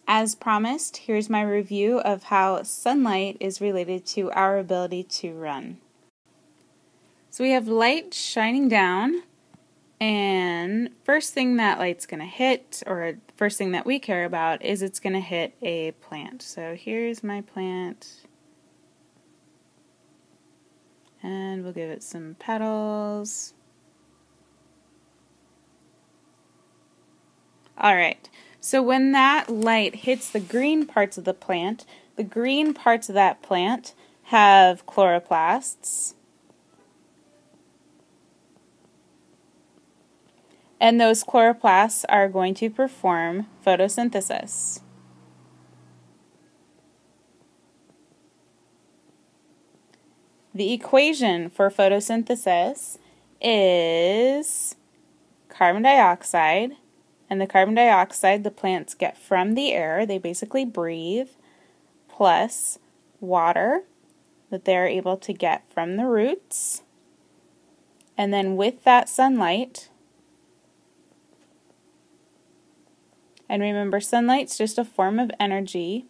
As promised, here's my review of how sunlight is related to our ability to run. So we have light shining down, and first thing that light's going to hit, or first thing that we care about, is it's going to hit a plant. So here's my plant, and we'll give it some petals. Alright, so when that light hits the green parts of the plant, the green parts of that plant have chloroplasts. And those chloroplasts are going to perform photosynthesis. The equation for photosynthesis is carbon dioxide, and the carbon dioxide the plants get from the air, they basically breathe, plus water that they're able to get from the roots. And then with that sunlight, and remember, sunlight's just a form of energy,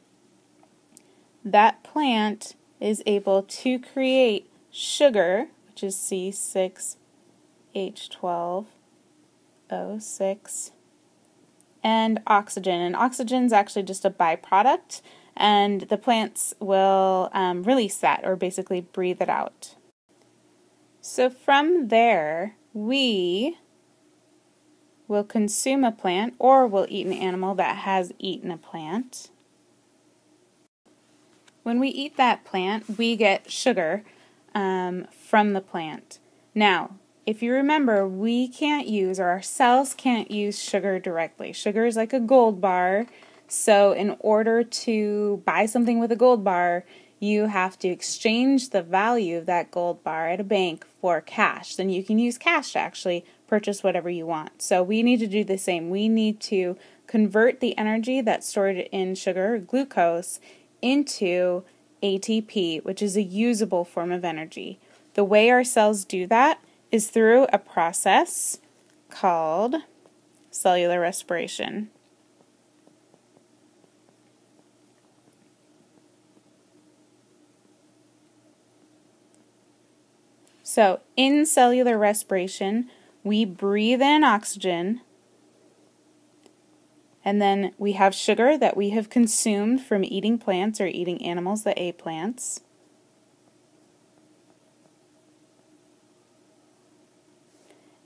that plant is able to create sugar, which is C6H12O6, and oxygen. And oxygen is actually just a byproduct, and the plants will release that, or basically breathe it out. So from there, we will consume a plant, or we'll eat an animal that has eaten a plant. When we eat that plant, we get sugar from the plant. Now, if you remember, we can't use, or our cells can't use sugar directly. Sugar is like a gold bar, so in order to buy something with a gold bar, you have to exchange the value of that gold bar at a bank for cash. Then you can use cash to actually purchase whatever you want. So we need to do the same. We need to convert the energy that's stored in sugar, glucose, into ATP, which is a usable form of energy. The way our cells do that is through a process called cellular respiration. So in cellular respiration, we breathe in oxygen, and then we have sugar that we have consumed from eating plants or eating animals that ate plants.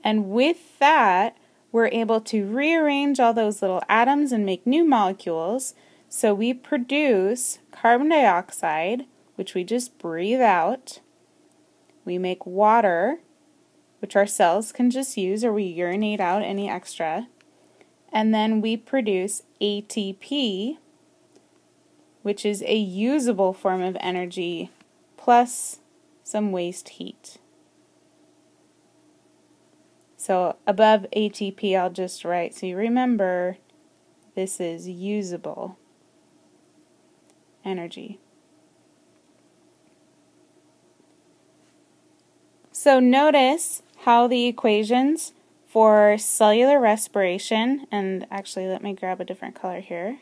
And with that, we're able to rearrange all those little atoms and make new molecules. So we produce carbon dioxide, which we just breathe out. We make water, which our cells can just use, or we urinate out any extra. And then we produce ATP, which is a usable form of energy, plus some waste heat. So above ATP, I'll just write, so you remember, this is usable energy. So notice how the equations for cellular respiration, and actually let me grab a different color here.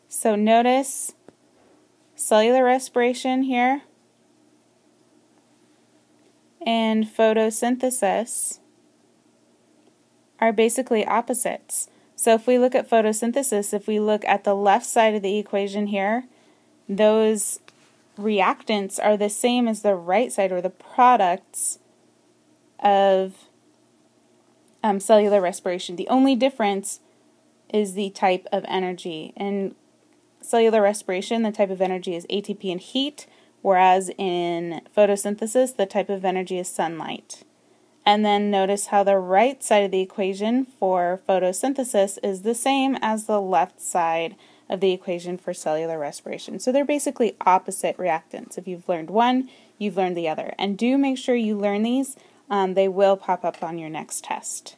So notice cellular respiration here and photosynthesis are basically opposites. So if we look at photosynthesis, if we look at the left side of the equation here, those reactants are the same as the right side, or the products of cellular respiration. The only difference is the type of energy. In cellular respiration, the type of energy is ATP and heat, whereas in photosynthesis, the type of energy is sunlight. And then notice how the right side of the equation for photosynthesis is the same as the left side of the equation for cellular respiration. So they're basically opposite reactants. If you've learned one, you've learned the other. And do make sure you learn these. They will pop up on your next test.